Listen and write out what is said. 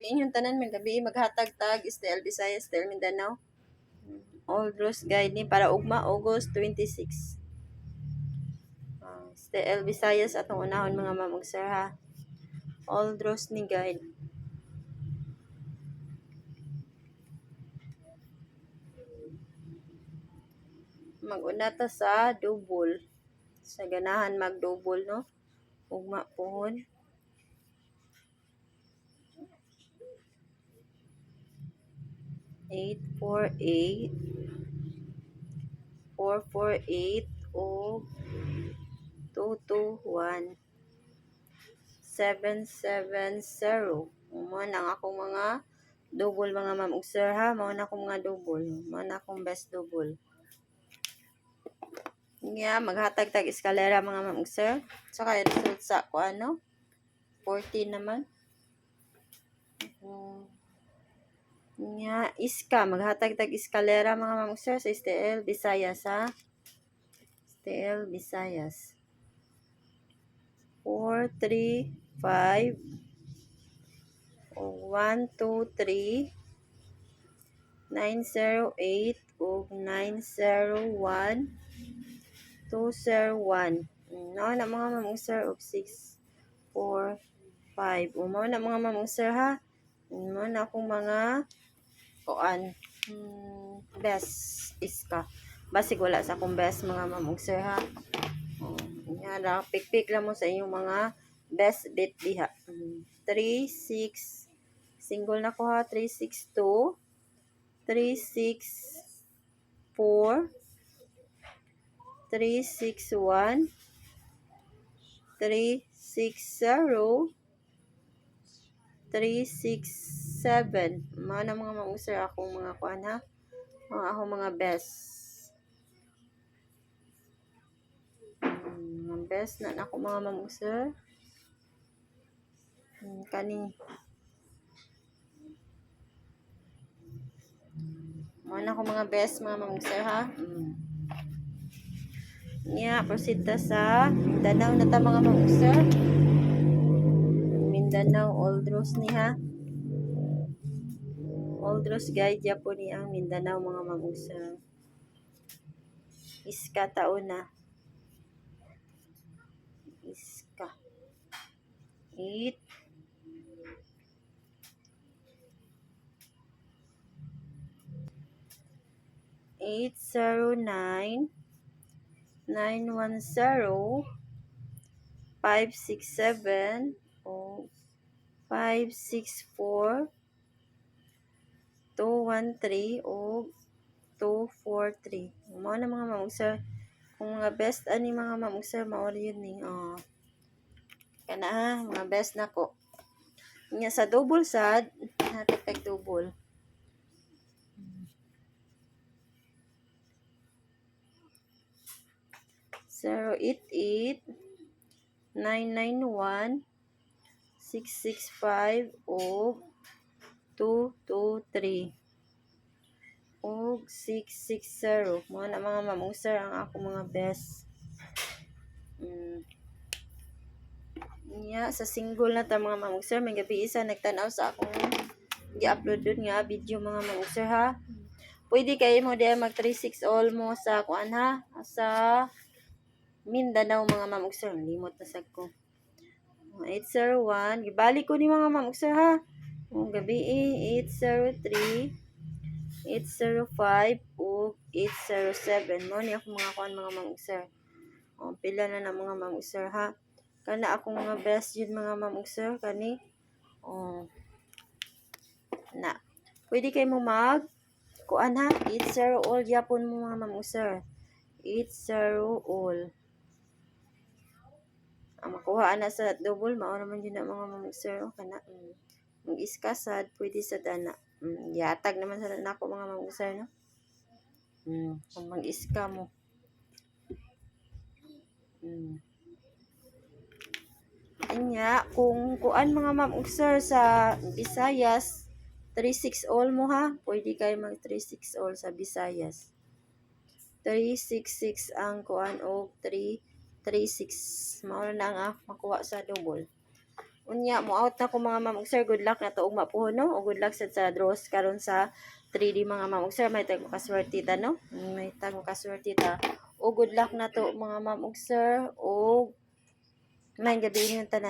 Inyong tanan may gabi maghatag tag STL Visayas, STL Mindanao. All Draws Guide ni para ugma August 26. STL Visayas atong unahon mga ma'am ug sir ha. All Draws ni guide. Mag-una ta sa double. Sa ganahan mag-double no. Ugma pohon. Eight, 448 o 221 770. Mo nang akong mga double mga ma'am ug sir ha. Mao na akong mga double. Mao na akong best double. Nga maghatag tag eskalera mga ma'am ug sir. Saka result sa ko ano 14 naman. Nga iska maghatag tag eskalera mga ma'am ug sir sa STL Visayas ha. STL Visayas. 4, 3, 5 o 1, 2, 3 908 o 901 201. No na mga ma'am ug sir og 6 4 5. Umaw na mga ma'am ug sir ha. Mo na akong mga kuan best iska. Basig wala sa akong best mga ma'am ug sir ha. Nga pick lang mo sa inyong mga best bet diha. 3 6 single na ko ha 362 364 361 360 367. Mga na mga ma'am sir akong mga kuan ha. Mga akong mga best. Best na ako mga ma'am sir. Kani mga ako mga best mga ma'am sir ha. Proceed ta sa Mindanao na ta mga ma'am sir. Mindanao All Draws ni ha. All Draws Guide ya po ni ang Mindanao mga ma'am sir. Iska taon na. Iska. 8 809 910 567 o 564 213 o 243. Mao na mga ma'am sir. Kung mga best ani mga ma'am sir mao yun ni. Kana ha, mga best na ko. Nya sa double sad, natagtag double. Zero 88 991 665 o 223 o 660. Mga na mga ma'am sir ang ako mga best. Sa single na ta mga ma'am sir may gabi isa nagtanaw sa akong gi-upload dun nga video mga ma'am sir ha. Pwede kayo mo diya mag 36 all mo sa kuan ha sa Mindanao mga ma'am sir. Limot na sad ko. 801 gibalik ko ni mga ma'am sir ha. Gabi 803 805 o 807 mo ni ako mga kuan mga ma'am sir. Pila na mga ma'am sir ha. Kana akong mga best yun mga ma'am sir kani. Na. Pwede kayo mo mag kuan ha 80 all yapon mo mga ma'am sir. 80 all. Makuha na sa double mao naman yun na mga ma'am sir kana. Mag iskasad pwede sa dana. Yatag naman sa nako mga ma'am sir no. Kung mag-iska mo. Kung kuan mga ma'am sir sa Visayas 36 all mo ha. Pwede kayo mag 36 all sa Visayas. 366 ang kuan o 336. Mao na ang makuha sa double. Unya mo out na ko mga ma'am ug sir, good luck na to ug mapuhon no, ug good luck sa draws karon sa 3D mga ma'am ug sir, may tag makaswertita no, may tag makaswertita ug good luck na to mga ma'am ug sir, ug may gabi yung tanan.